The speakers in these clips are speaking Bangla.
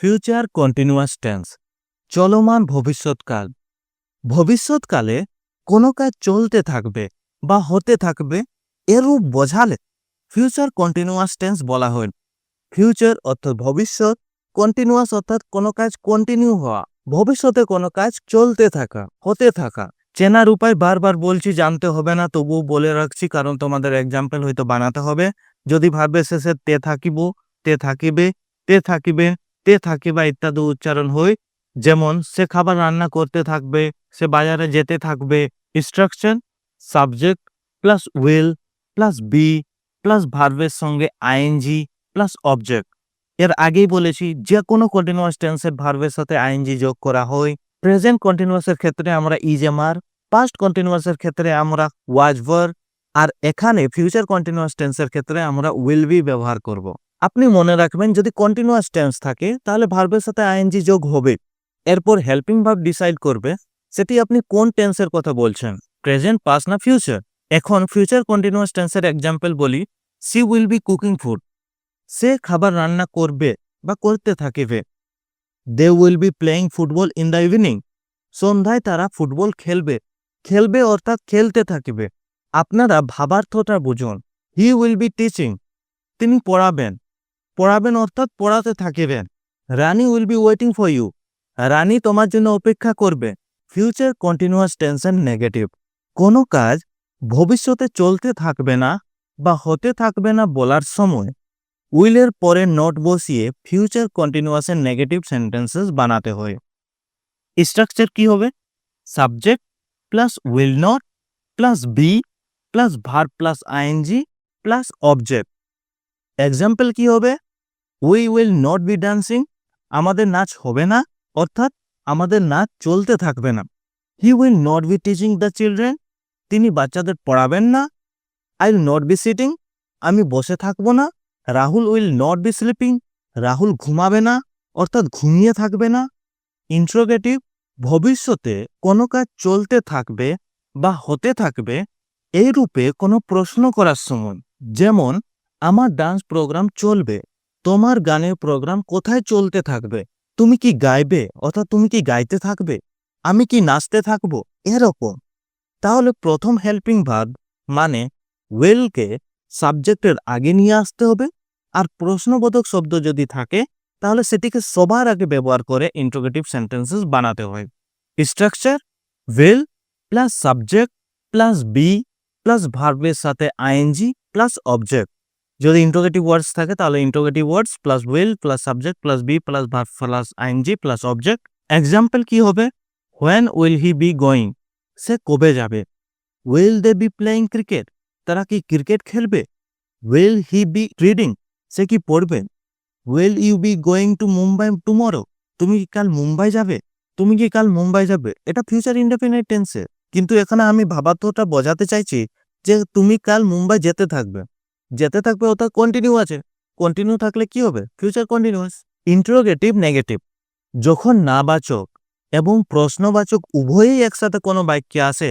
ফিউচার কন্টিনিউয়াস টেন্স চলমান ভবিষ্যৎকাল। ভবিষ্যৎকালে কোনো কাজ চলতে থাকবে বা হতে থাকবে এরূপ বোঝালে ফিউচার কন্টিনিউয়াস টেন্স বলা হয়। ফিউচার অর্থাৎ ভবিষ্যৎ, কন্টিনিউয়াস অর্থাৎ কোনো কাজ কন্টিনিউ হওয়া, ভবিষ্যতে কোনো কাজ চলতে থাকা, হতে থাকা। চেনার উপায় বারবার বলছি, জানতে হবে না, তবুও বলে রাখছি কারণ তোমাদের এক্সাম্পল হয়তো বানাতে হবে। যদি ভার্বের শেষে তে থাকিব, তে থাকিবে, তে থাকিবে, তে থাকিবা ইত্যাদি উচ্চারণ হয়, যেমন সে খাবার রান্না করতে থাকবে, সে বাজারে যেতে থাকবে। Structure subject plus will plus be plus ভার্বের সঙ্গে আইএনজি প্লাস অবজেক্ট। এর আগেই বলেছি যে কোনো কন্টিনিউয়াস টেন্সের ভার্বের সাথে আইএনজি যোগ করা হয়। প্রেজেন্ট কন্টিনিউয়াসের ক্ষেত্রে আমরা ইজেমার, পাস্ট কন্টিনিউয়াসের ক্ষেত্রে আমরা ওয়াজ ভার, আর এখানে ফিউচার কন্টিনিউয়াস টেন্সের ক্ষেত্রে আমরা উইল বি ব্যবহার করব। আপনি মনে রাখবেন, যদি কন্টিনিউয়াস টেন্স থাকে তাহলে ভার্বের সাথে আইএনজি যোগ হবে। এরপর হেল্পিং ভার্ব ডিসাইড করবে সেটি আপনি কোন টেন্সের কথা বলছেন, প্রেজেন্ট, পাস্ট না ফিউচার। এখন ফিউচার কন্টিনিউয়াস টেন্সের এক্সাম্পল বলি। She will be cooking food, সে খাবার রান্না করবে বা করতে থাকিবে। They will be playing football in the evening, সন্ধ্যায় তারা ফুটবল খেলবে। খেলবে অর্থাৎ খেলতে থাকিবে। আপনারা ভাবার্থটা বুঝুন। হি উইল বি টিচিং, তিনি পড়াবেন। পড়াবেন অর্থাৎ পড়াতে থাকিবেন। Rani will be waiting for you, Rani তোমার জন্য অপেক্ষা করবে। ফিউচার কন্টিনিউয়াস টেন্সের নেগেটিভ। কোনো কাজ ভবিষ্যতে চলতে থাকবে না বা হতে থাকবে না বলার সময় উইলের পরে নট বসিয়ে ফিউচার কন্টিনিউয়াসের নেগেটিভ সেন্টেন্সেস বানাতে হয়। স্ট্রাকচার কি হবে? Subject plus will not plus be plus verb plus ING plus object. Example কি হবে? We will not be dancing, আমাদের নাচ হবে না, অর্থাৎ আমাদের নাচ চলতে থাকবে না। He will not be teaching the children, তিনি বাচ্চাদের পড়াবেন না। I will not be sitting, আমি বসে থাকবো না। Rahul will not be sleeping, Rahul ঘুমাবে না, অর্থাৎ ঘুমিয়ে থাকবে না। ইন্ট্রোগেটিভ, ভবিষ্যতে কোনো কাজ চলতে থাকবে বা হতে থাকবে এই রূপে কোনো প্রশ্ন করার সময়, যেমন আমার ডান্স প্রোগ্রাম চলবে, তোমার গানের প্রোগ্রাম কোথায় চলতে থাকবে, তুমি কি গাইবে অর্থাৎ তুমি কি গাইতে থাকবে, আমি কি নাচতে থাকবো, এরকম। তাহলে প্রথম হেল্পিং ভার্ব মানে উইলকে সাবজেক্টের আগে নিয়ে আসতে হবে, আর প্রশ্নবোধক শব্দ যদি থাকে তাহলে সেটিকে সবার আগে ব্যবহার করে ইন্ট্রোগেটিভ সেন্টেন্সেস বানাতে হয়। Structure will plus subject plus be plus ভার্বের সাথে আইএনজি প্লাস অবজেক্ট। যদি ইন্ট্রোগেটিভ ওয়ার্ডস থাকে তাহলে interrogative words plus will plus subject plus be plus verb plus ING plus object. Example কি হবে? When will he be going, সে কবে যাবে। Will they be playing cricket, তারা কি ক্রিকেট খেলবে। উইল হি বি রিডিং, সে কি পড়বে। Will you be going to Mumbai tomorrow, তুমি কি কাল মুম্বাই যাবে, তুমি কি কাল মুম্বাই যাবে। এটা ফিউচার ইনডেফিনিট টেন্সে, কিন্তু এখানে আমি ভাবার্থটা বোঝাতে চাইছি যে তুমি কাল মুম্বাই যেতে থাকবে। যেতে থাকবে অর্থাৎ কন্টিনিউ আছে, কন্টিনিউ থাকলে কি হবে? Future continuous. ইন্ট্রোগেটিভ নেগেটিভ, যখন নাবাচক এবং প্রশ্নবাচক উভয়ই একসাথে কোনো বাক্যে আসে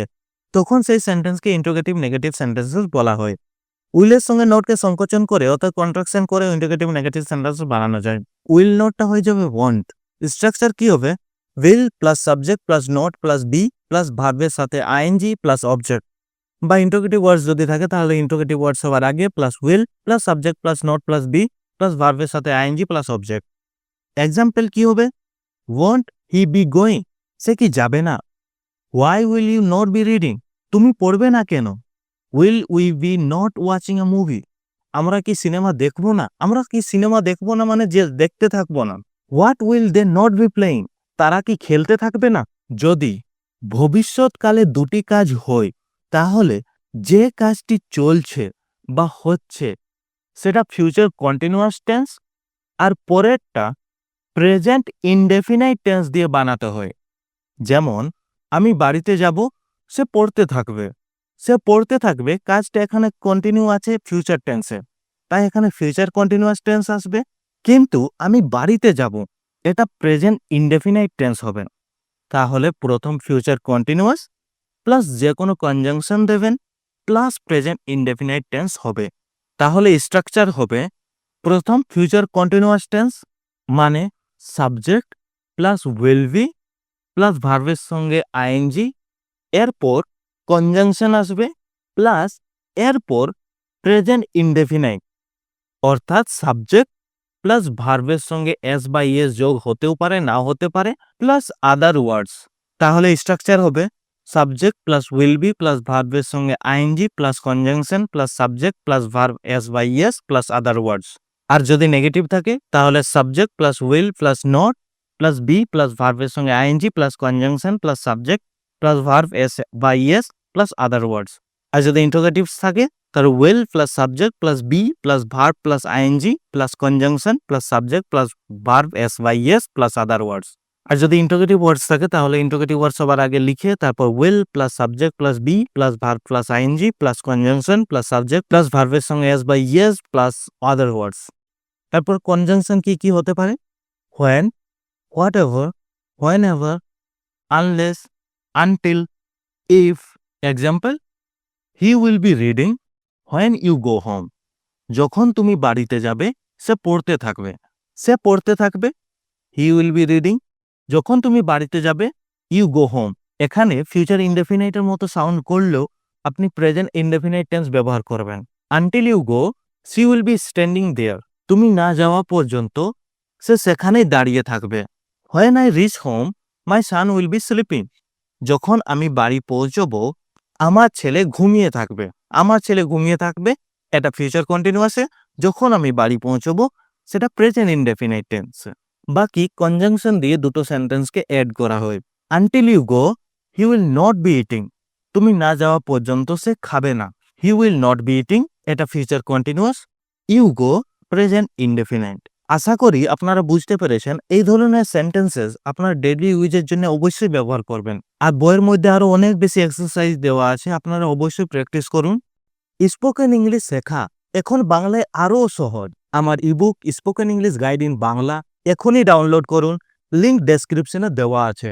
তখন সেই সেন্টেন্সকে ইন্ট্রোগেটিভ নেগেটিভ সেন্টেন্সেস বলা হয়। উইলের সঙ্গে নটকে সংকোচন করে অর্থাৎ কন্ট্রাকশন করে ইন্ট্রোগেটিভ নেগেটিভ সেন্টেন্স বানানো যায়। উইল নটটা হয়ে যাবে ওয়ান্ট। স্ট্রাকচার কি হবে? Will plus subject plus not plus be plus ভার্বের সাথে আইএনজি প্লাস অবজেক্ট, বা ইন্ট্রোগেটিভ ওয়ার্ডস যদি থাকে তাহলে ইন্ট্রোগেটিভ ওয়ার্ডস সবার আগে plus will plus subject plus not plus be plus ভার্বের সাথে আইএনজি প্লাস অবজেক্ট। এক্সাম্পল কি হবে? ওয়ন্ট হি বি গোয়িং, সে কি যাবে না। Why will you not be reading, তুমি পড়বে না কেন। Will we be not watching a movie, আমরা কি সিনেমা দেখবো না, আমরা কি সিনেমা দেখবো না মানে যে দেখতে থাকবো না। What will they not be playing, তারা কি খেলতে থাকবে না। যদি ভবিষ্যৎকালে দুটি কাজ হয় তাহলে যে কাজটি চলছে বা হচ্ছে সেটা ফিউচার কন্টিনিউয়াস টেন্স, আর পরেরটা প্রেজেন্ট ইনডেফিনাইট টেন্স দিয়ে বানাতে হয়। যেমন আমি বাড়িতে যাব, সে পড়তে থাকবে। সে পড়তে থাকবে কাজটা এখানে কন্টিনিউ আছে ফিউচার টেন্সে, তাই এখানে ফিউচার কন্টিনিউয়াস টেন্স আসবে। কিন্তু আমি বাড়িতে যাব, এটা প্রেজেন্ট ইনডেফিনাইট টেন্স হবে। তাহলে প্রথম ফিউচার কন্টিনিউয়াস প্লাস যে কোনো কনজাংশন দেবেন প্লাস প্রেজেন্ট ইনডেফিনাইট টেন্স হবে। তাহলে স্ট্রাকচার হবে প্রথম ফিউচার কন্টিনিউয়াস টেন্স মানে subject plus will be plus ভার্বের সঙ্গে আইএনজি, এরপর কনজাংশন আসবে প্লাস এরপর প্রেজেন্ট ইনডেফিনাইট, অর্থাৎ সাবজেক্ট প্লাস ভার্বের সঙ্গে এস বা ইএস যোগ হতেও পারে, নাও হতে পারে, প্লাস আদার ওয়ার্ডস। তাহলে স্ট্রাকচার হবে subject plus will be plus ভার্বের সঙ্গে ING plus conjunction plus subject plus verb S বা ইএস প্লাস আদার ওয়ার্ডস। আর যদি নেগেটিভ থাকে তাহলে subject plus will plus not plus be plus ভার্বের সঙ্গে ING plus conjunction plus subject plus verb S বা ইএস প্লাস আদার ওয়ার্ডস। আর যদি ইন্টারোগেটিভস থাকে তাহলে will plus subject plus be plus verb plus ING plus conjunction plus subject plus verb S বা ইএস প্লাস আদার ওয়ার্ডস। আর যদি ইন্টারোগেটিভ ওয়ার্ডস থাকে তাহলে ইন্টারোগেটিভ ওয়ার্ডস সবার আগে লিখে তারপর will plus subject plus be plus verb plus ING plus conjunction plus subject plus ভার্বের সঙ্গে এস বা ইএস প্লাস আদার ওয়ার্ডস। তারপর কনজাংশন কি কি হতে পারে? When, whatever, whenever, unless, until, if. Example, he will be reading when you go home. যখন তুমি বাড়িতে যাবে সে পড়তে থাকবে, সে পড়তে থাকবে। He will be reading. যখন তুমি বাড়িতে যাবে ইউ গো হোম। এখানে ফিউচার ইনডেফিনাইটের মতো সাউন্ড করলেও আপনি প্রেজেন্ট ইনডেফিনাইট টেন্স ব্যবহার করবেন। Until you go she will be standing there. তুমি না যাওয়া পর্যন্ত সে সেখানেই দাঁড়িয়ে থাকবে। When I reach home my son will be sleeping. যখন আমি বাড়ি পৌঁছবো আমার ছেলে ঘুমিয়ে থাকবে। আমার ছেলে ঘুমিয়ে থাকবে এটা ফিউচার কন্টিনিউয়াসে, যখন আমি বাড়ি পৌঁছবো সেটা প্রেজেন্ট ইনডেফিনাইট টেন্স। বাকি কনজাংশন দিয়ে দুটো সেন্টেন্সকে অ্যাড করা হয়। Until you go he will not be eating. তুমি না যাওয়া পর্যন্ত সে খাবে না। He will not be eating এটা future continuous, you go present indefinite. আশা করি আপনারা বুঝতে পেরেছেন। এই ধরনের সেন্টেন্সেস আপনার ডেইলি ইউজের জন্য অবশ্যই ব্যবহার করবেন। আর বইয়ের মধ্যে আরো অনেক বেশি এক্সারসাইজ দেওয়া আছে, আপনারা অবশ্যই প্র্যাকটিস করুন। স্পোকেন ইংলিশ শেখা এখন বাংলায় আরও সহজ। আমার ebook spoken English guide in Bangla এখনই ডাউনলোড করুন, লিংক ডেসক্রিপশনে দেওয়া আছে।